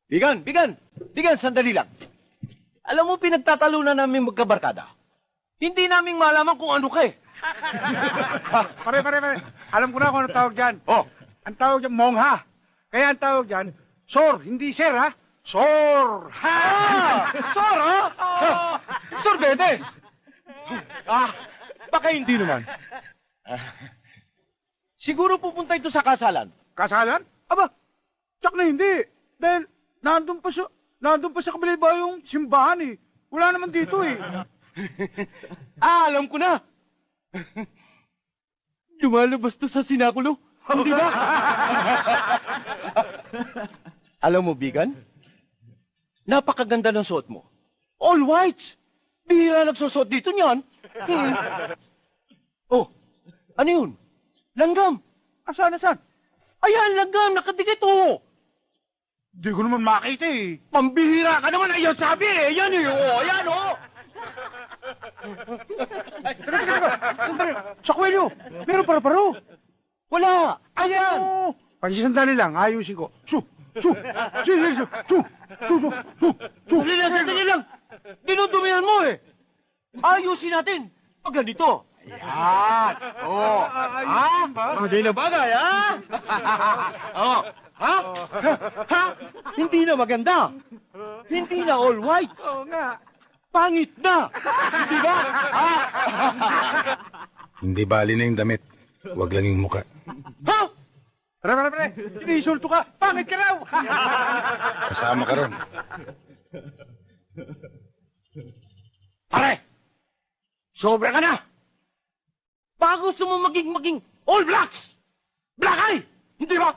Bigan, sandali lang. Alam mo, pinagtatalunan namin magkabarkada. Hindi namin malaman kung ano ka eh. Pare. Alam ko na kung ano tawag dyan. Oh, Ang tawag dyan, mongha. Kaya ang tawag dyan, sor, hindi sir, ha? Sor! Sor, ha? Sor Bedes! Baka hindi naman. Siguro pupunta ito sa kasalan. Kasalan? Aba, tsak na hindi. Dahil nandun pa sa kabila ba yung simbahan eh. Wala naman dito eh. Alam ko na! Lumalabas to sa sinakulo. Hindi ba? Alam mo, Bigan? Napakaganda ng suot mo. All white! Bihira nagsusuot dito niyan. Oh, ano yun? Langgam! Asan? Ayan, langgam! Nakadikit, oh! Di ko naman makita eh. Pambihira ka naman! Ayan sabi eh! Ayan eh! Oh, ayan, oh! Sa kwelyo, meron paro-paro. Wala! Ayan! Pagsisandali lang, ayusin ko. Sandali lang! Dinudumihan mo eh! Ayusin natin! Pag ganito. Ayan! Oh! Bagay na bagay, ha? Oh! Ha? Ha? Hindi na maganda! Hindi na all white! Oo nga. Pangit na! Di ba? Ha? Hindi bali na yung damit. Huwag lang yung muka. Ha? Pare. Inisulto ka. Pangit ka raw. Kasama ka ron. Pare! Sobra ka na! Baka gusto mo maging All Blacks! Black Eye! Hindi ba?